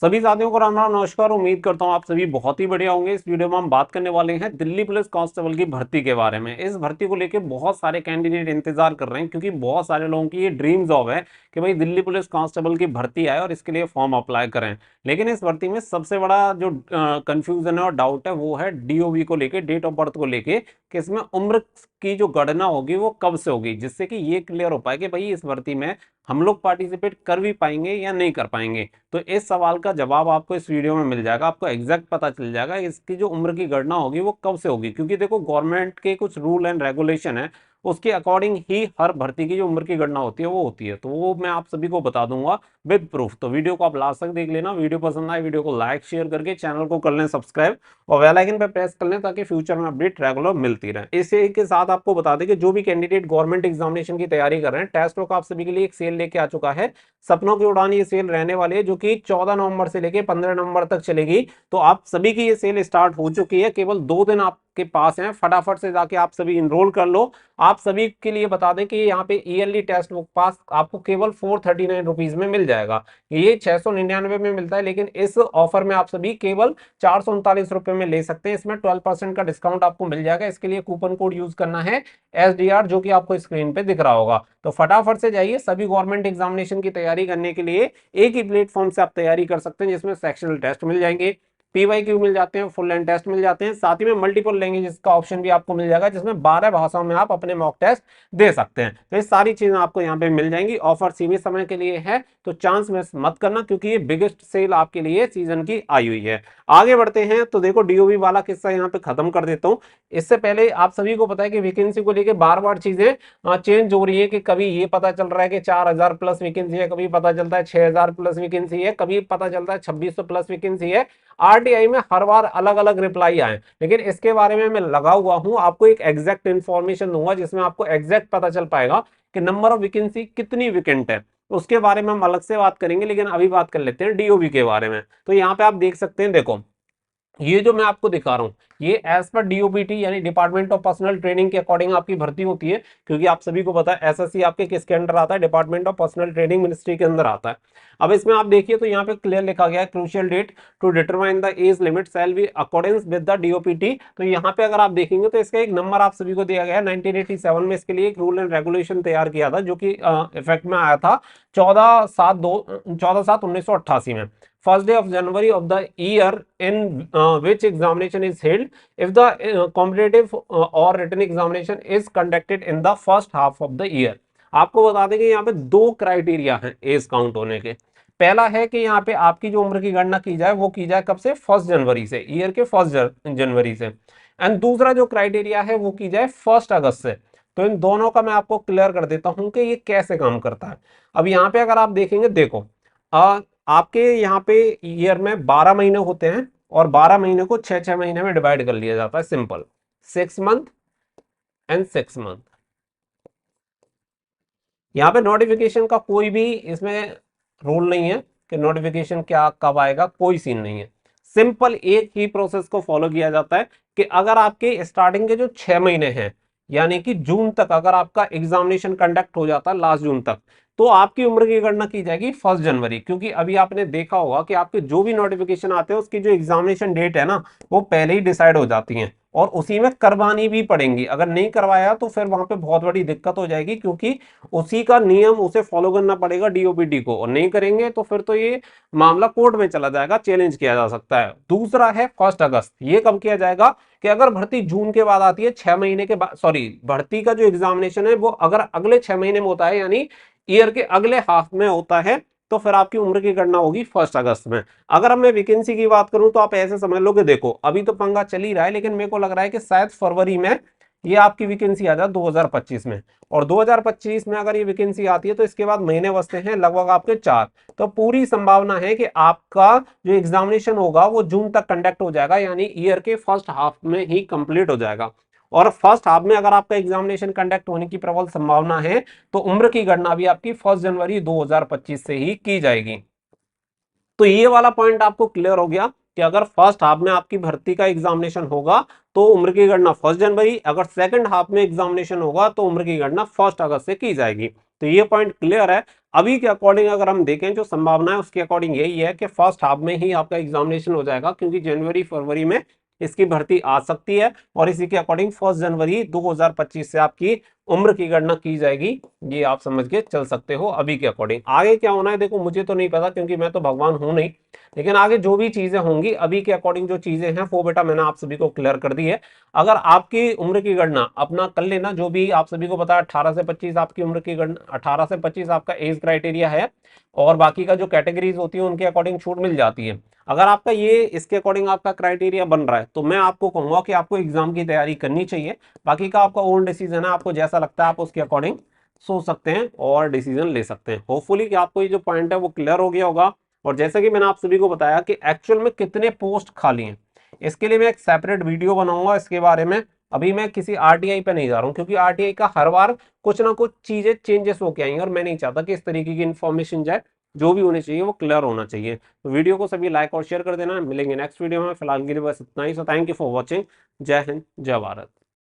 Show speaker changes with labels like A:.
A: सभी साथियों को राम राम नमस्कार। उम्मीद करता हूँ आप सभी बहुत ही बढ़िया होंगे। इस वीडियो में हम बात करने वाले हैं दिल्ली पुलिस कांस्टेबल की भर्ती के बारे में। इस भर्ती को लेकर बहुत सारे कैंडिडेट इंतजार कर रहे हैं क्योंकि बहुत सारे लोगों की ये ड्रीम जॉब है कि भाई दिल्ली पुलिस कांस्टेबल की भर्ती आए और इसके लिए फॉर्म अप्लाई करें। लेकिन इस भर्ती में सबसे बड़ा जो कंफ्यूजन है और डाउट है वो है डीओबी को लेके, डेट ऑफ बर्थ को लेके, कि इसमें उम्र की जो गणना होगी वो कब से होगी, जिससे कि ये क्लियर हो पाए कि भाई इस भर्ती में हम लोग पार्टिसिपेट कर भी पाएंगे या नहीं कर पाएंगे। तो इस सवाल का जवाब आपको इस वीडियो में मिल जाएगा। आपको एग्जैक्ट पता चल जाएगा इसकी जो उम्र की गणना होगी वो कब से होगी, क्योंकि देखो गवर्नमेंट के कुछ रूल एंड रेगुलेशन है, उसके अकॉर्डिंग ही हर भर्ती की जो उम्र की गणना होती है वो होती है। तो वो मैं आप सभी को बता दूंगा विद प्रूफ। तो वीडियो को आप लास्ट तक देख लेना। वीडियो पसंद आए वीडियो को लाइक शेयर करके चैनल को कर लें सब्सक्राइब और बेल आइकन पर प्रेस कर लें ताकि फ्यूचर में अपडेट रेगुलर मिलती रहे। इसी के साथ आपको बता दें कि जो भी कैंडिडेट गवर्नमेंट एग्जामिनेशन की तैयारी कर रहे हैं, टेस्ट बुक आप सभी के लिए एक सेल लेके आ चुका है। सपनों की उड़ान ये सेल रहने वाली है जो कि 14 नवंबर से लेके 15 नवंबर तक चलेगी। तो आप सभी की ये सेल स्टार्ट हो चुकी है, केवल 2 दिन आपके पास हैं। फटाफट से जाके आप सभी इनरोल कर लो। आप सभी के लिए बता दें कि यहाँ पे ईयरली टेस्ट बुक पास आपको केवल 439 रुपीज में मिल जाएगा। ये 699 में मिलता है, लेकिन इस ऑफर में आप सभी केवल 439 रुपए में ले सकते हैं। इसमें 12% का डिस्काउंट आपको मिल जाएगा। इसके लिए कूपन कोड यूज करना है SDR, जो कि आपको स्क्रीन पे दिख रहा होगा। तो फटाफट से जाइए। सभी गवर्नमेंट एग्जामिनेशन की तैयारी करने के लिए एक ही प्लेटफॉर्म से आप तैयारी कर सकते हैं, जिसमें सेक्शनल टेस्ट मिल जाएंगे, PYQ मिल जाते हैं, फुल एंड टेस्ट मिल जाते हैं, साथ ही में मल्टीपल लैंग्वेजेस का ऑप्शन भी आपको मिल जाएगा, जिसमें 12 भाषाओं में आप अपने मॉक टेस्ट दे सकते हैं। तो ये सारी चीजें आपको यहाँ पे मिल जाएंगी। ऑफर सीमित समय के लिए है, तो चांस मिस मत करना, क्योंकि ये बिगेस्ट सेल आपके लिए सीजन की आई हुई है। आगे बढ़ते हैं तो देखो डीओबी वाला किस्सा यहाँ पे खत्म कर देता हूँ। इससे पहले आप सभी को पता है कि वैकेंसी को लेकर बार बार चीजें चेंज हो रही है, कि कभी ये पता चल रहा है कि 4000 प्लस वैकेंसी है, कभी पता चलता है 6000 प्लस वैकेंसी है, कभी पता चलता है 2600 प्लस वैकेंसी है। RTI में हर बार अलग अलग रिप्लाई आए, लेकिन इसके बारे में मैं लगा हुआ हूं, आपको एक एग्जैक्ट इंफॉर्मेशन दूंगा जिसमें आपको एग्जैक्ट पता चल पाएगा कि नंबर ऑफ वैकेंसी कितनी वैकेंट है। उसके बारे में हम अलग से बात करेंगे, लेकिन अभी बात कर लेते हैं डीओबी के बारे में। तो यहाँ पे आप देख सकते हैं, देखो ये जो मैं आपको दिखा रहा हूँ ये एज पर डीओपीटी यानी डिपार्टमेंट ऑफ पर्सनल ट्रेनिंग के अकॉर्डिंग आपकी भर्ती होती है, क्योंकि आप सभी को पता है एसएससी आपके किसके अंदर आता है, department of personal training ministry के अंदर आता है। अब इसमें आप देखिए तो यहाँ पे क्लियर लिखा गया है, crucial date to determine the age limit shall be accordance with the DOPT. तो यहाँ पे अगर आप देखेंगे तो इसका एक नंबर आप सभी को दिया गया है। 1987 में इसके लिए एक रूल एंड रेगुलेशन तैयार किया था, जो कि इफेक्ट में आया था 14/7/1988 में। First day of January of the year in which examination is held, if the competitive or written examination is conducted in the first half of the year। आपको बता दें कि यहाँ पे 2 क्राइटेरिया हैं एज काउंट होने के। पहला है कि यहाँ पे आपकी जो उम्र की गणना की जाए वो की जाए कब से, 1 जनवरी से, ईयर के 1 जनवरी से। एंड दूसरा जो क्राइटेरिया है वो की जाए 1 अगस्त से। तो इन दोनों का मैं आपको क्लियर कर देता हूं कि ये कैसे काम करता है। अब यहाँ पे अगर आप देखेंगे, देखो आपके यहाँ पे ईयर में 12 महीने होते हैं और 12 महीने को 6-6 महीने में डिवाइड कर लिया जाता है, सिंपल 6 मंथ एंड 6 मंथ। यहाँ पे नोटिफिकेशन का कोई भी इसमें रूल नहीं है कि नोटिफिकेशन क्या कब आएगा, कोई सीन नहीं है। सिंपल एक ही प्रोसेस को फॉलो किया जाता है कि अगर आपके स्टार्टिंग के जो 6 महीने हैं, यानी कि जून तक अगर आपका एग्जामिनेशन कंडक्ट हो जाता है लास्ट जून तक, तो आपकी उम्र की गणना की जाएगी 1 जनवरी। क्योंकि अभी आपने देखा होगा कि आपके जो भी नोटिफिकेशन आते हैं उसकी जो एग्जामिनेशन डेट है ना, वो पहले ही डिसाइड हो जाती है और उसी में करवानी भी पड़ेंगी। अगर नहीं करवाया तो फिर वहां पे बहुत बड़ी दिक्कत हो जाएगी, क्योंकि उसी का नियम उसे फॉलो करना पड़ेगा डीओपीटी को, और नहीं करेंगे तो फिर तो ये मामला कोर्ट में चला जाएगा, चैलेंज किया जा सकता है। दूसरा है 1 अगस्त। ये कब किया जाएगा कि अगर भर्ती जून के बाद आती है, 6 महीने के बाद, सॉरी, भर्ती का जो एग्जामिनेशन है वो अगर अगले 6 महीने में होता है, यानी ईयर के अगले हाफ में होता है, तो फिर आपकी उम्र की गणना होगी 1 अगस्त में। अगर अब मैं वैकेंसी की बात करूं तो आप ऐसे समझ लो कि देखो अभी तो पंगा चल ही रहा है, लेकिन मेरे को लग रहा है कि शायद फरवरी में ये आपकी वैकेंसी आ जाए 2025 में। और 2025 में अगर ये वैकेंसी आती है तो इसके बाद महीने बचते हैं लगभग आपके 4। तो पूरी संभावना है कि आपका जो एग्जामिनेशन होगा वो जून तक कंडक्ट हो जाएगा, यानी ईयर के फर्स्ट हाफ में ही कंप्लीट हो जाएगा। और फर्स्ट हाफ में अगर आपका एग्जामिनेशन कंडक्ट होने की प्रबल संभावना है तो उम्र की गणना भी आपकी 1 जनवरी 2025 से ही की जाएगी। तो ये वाला पॉइंट आपको क्लियर हो गया कि अगर फर्स्ट हाफ में आपकी भर्ती का एग्जामिनेशन होगा तो उम्र की गणना 1 जनवरी, अगर सेकंड हाफ में एग्जामिनेशन होगा तो उम्र की गणना 1 अगस्त से की जाएगी। तो ये पॉइंट क्लियर है। अभी के अकॉर्डिंग अगर हम देखें जो संभावना है उसके अकॉर्डिंग यही है कि फर्स्ट हाफ में ही आपका एग्जामिनेशन हो जाएगा, क्योंकि जनवरी फरवरी में इसकी भर्ती आ सकती है और इसी के अकॉर्डिंग 1 जनवरी 2025 से आपकी उम्र की गणना की जाएगी। ये आप समझ के चल सकते हो अभी के अकॉर्डिंग। आगे क्या होना है देखो मुझे तो नहीं पता, क्योंकि मैं तो भगवान हूं नहीं, लेकिन आगे जो भी चीजें होंगी अभी के अकॉर्डिंग जो चीजें हैं वो बेटा मैंने आप सभी को क्लियर कर दी है। अगर आपकी उम्र की गणना अपना कर लेना, जो भी आप सभी को पता है 18 से 25 आपकी उम्र की गणना, 18 से 25 आपका एज क्राइटेरिया है और बाकी का जो कैटेगरीज होती है उनके अकॉर्डिंग छूट मिल जाती है। अगर आपका ये इसके अकॉर्डिंग आपका क्राइटेरिया बन रहा है तो मैं आपको कहूंगा कि आपको एग्जाम की तैयारी करनी चाहिए। बाकी का आपका ओन डिसीजन है, आपको जैसा लगता है आप उसके अकॉर्डिंग सोच सकते हैं और डिसीजन ले सकते हैं। होपफुली कि आपको ये जो पॉइंट है वो क्लियर हो गया होगा। और जैसे कि मैंने आप सभी को बताया कि एक्चुअल में कितने पोस्ट खाली हैं, इसके लिए मैं एक सेपरेट वीडियो बनाऊंगा इसके बारे में। अभी मैं किसी आरटीआई पे नहीं जा रहा हूं, क्योंकि आरटीआई का हर बार कुछ ना कुछ चीजें चेंजेस होके आएंगे और मैं नहीं चाहता कि इस तरीके की इन्फॉर्मेशन जाए। जो भी होनी चाहिए वो क्लियर होना चाहिए। तो वीडियो को सभी लाइक और शेयर कर देना। मिलेंगे नेक्स्ट वीडियो में, फिलहाल के लिए बस इतना ही। So thank you for watching. जय हिंद, जय भारत।